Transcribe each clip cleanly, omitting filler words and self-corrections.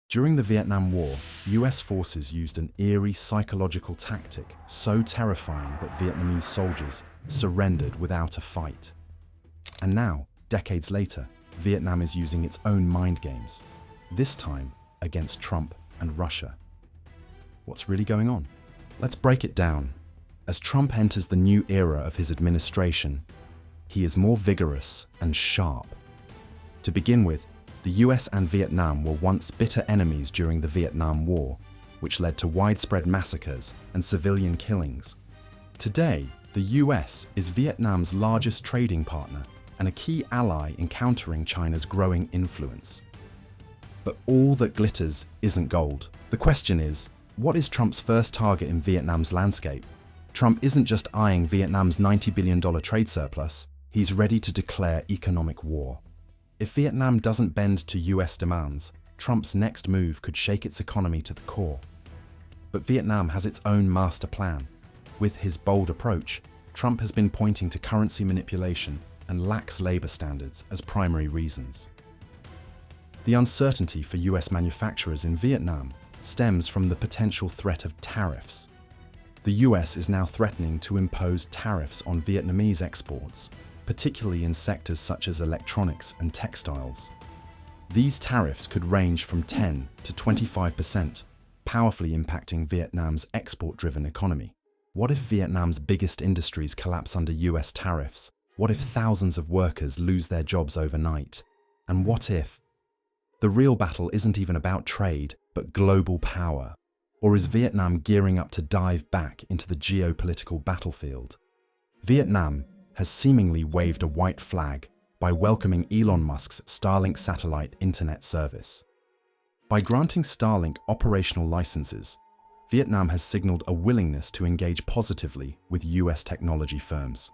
During the Vietnam War, US forces used an eerie psychological tactic so terrifying that Vietnamese soldiers surrendered without a fight. And now, decades later, Vietnam is using its own mind games, this time against Trump and Russia. What's really going on? Let's break it down. As Trump enters the new era of his administration, he is more vigorous and sharp. To begin with, the US and Vietnam were once bitter enemies during the Vietnam War, which led to widespread massacres and civilian killings. Today, the US is Vietnam's largest trading partner and a key ally in countering China's growing influence. But all that glitters isn't gold. The question is, what is Trump's first target in Vietnam's landscape? Trump isn't just eyeing Vietnam's $90 billion trade surplus, he's ready to declare economic war. If Vietnam doesn't bend to US demands, Trump's next move could shake its economy to the core. But Vietnam has its own master plan. With his bold approach, Trump has been pointing to currency manipulation and lax labor standards as primary reasons. The uncertainty for US manufacturers in Vietnam stems from the potential threat of tariffs. The US is now threatening to impose tariffs on Vietnamese exports, particularly in sectors such as electronics and textiles. These tariffs could range from 10 to 25%, powerfully impacting Vietnam's export-driven economy. What if Vietnam's biggest industries collapse under US tariffs? What if thousands of workers lose their jobs overnight? And what if the real battle isn't even about trade, but global power? Or is Vietnam gearing up to dive back into the geopolitical battlefield? Vietnam has seemingly waved a white flag by welcoming Elon Musk's Starlink satellite internet service. By granting Starlink operational licenses, Vietnam has signaled a willingness to engage positively with US technology firms.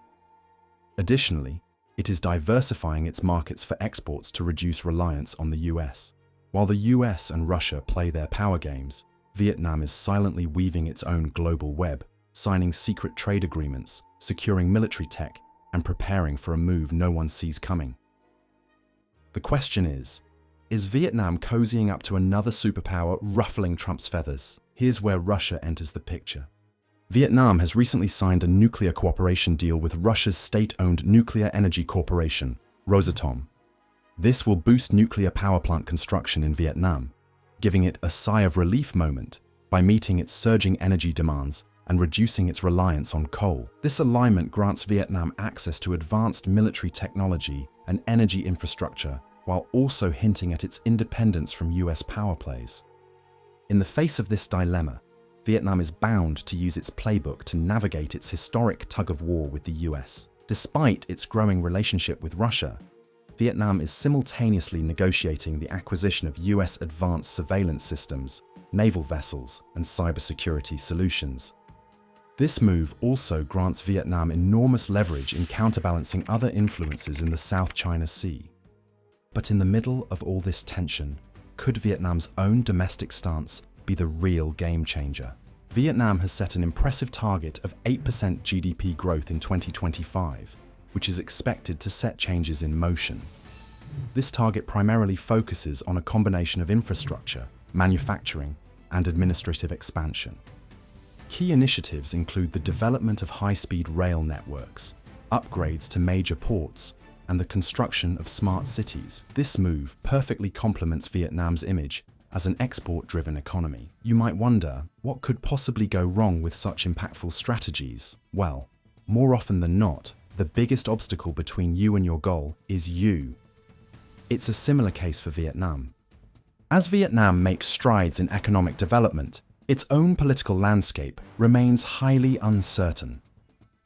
Additionally, it is diversifying its markets for exports to reduce reliance on the US. While the US and Russia play their power games, Vietnam is silently weaving its own global web, signing secret trade agreements, securing military tech, and preparing for a move no one sees coming. The question is Vietnam cozying up to another superpower ruffling Trump's feathers? Here's where Russia enters the picture. Vietnam has recently signed a nuclear cooperation deal with Russia's state-owned nuclear energy corporation, Rosatom. This will boost nuclear power plant construction in Vietnam, giving it a sigh of relief moment by meeting its surging energy demands and reducing its reliance on coal. This alignment grants Vietnam access to advanced military technology and energy infrastructure while also hinting at its independence from US power plays. In the face of this dilemma, Vietnam is bound to use its playbook to navigate its historic tug-of-war with the US. Despite its growing relationship with Russia, Vietnam is simultaneously negotiating the acquisition of US advanced surveillance systems, naval vessels, and cybersecurity solutions. This move also grants Vietnam enormous leverage in counterbalancing other influences in the South China Sea. But in the middle of all this tension, could Vietnam's own domestic stance be the real game changer? Vietnam has set an impressive target of 8% GDP growth in 2025, which is expected to set changes in motion. This target primarily focuses on a combination of infrastructure, manufacturing, and administrative expansion. Key initiatives include the development of high-speed rail networks, upgrades to major ports, and the construction of smart cities. This move perfectly complements Vietnam's image as an export-driven economy. You might wonder, what could possibly go wrong with such impactful strategies? Well, more often than not, the biggest obstacle between you and your goal is you. It's a similar case for Vietnam. As Vietnam makes strides in economic development, its own political landscape remains highly uncertain.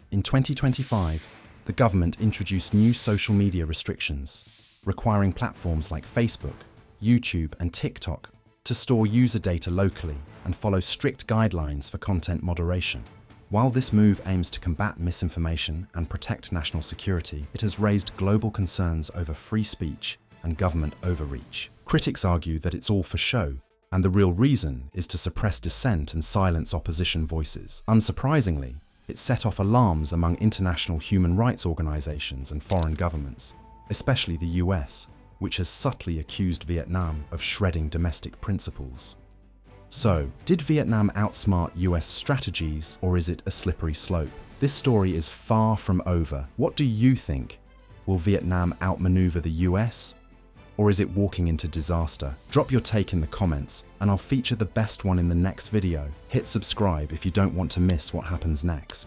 In 2025, the government introduced new social media restrictions, requiring platforms like Facebook, YouTube, and TikTok to store user data locally and follow strict guidelines for content moderation. While this move aims to combat misinformation and protect national security, it has raised global concerns over free speech and government overreach. Critics argue that it's all for show, and the real reason is to suppress dissent and silence opposition voices. Unsurprisingly, it set off alarms among international human rights organizations and foreign governments, especially the US, which has subtly accused Vietnam of shredding domestic principles. So, did Vietnam outsmart US strategies, or is it a slippery slope? This story is far from over. What do you think? Will Vietnam outmaneuver the US? Or is it walking into disaster? Drop your take in the comments, and I'll feature the best one in the next video. Hit subscribe if you don't want to miss what happens next.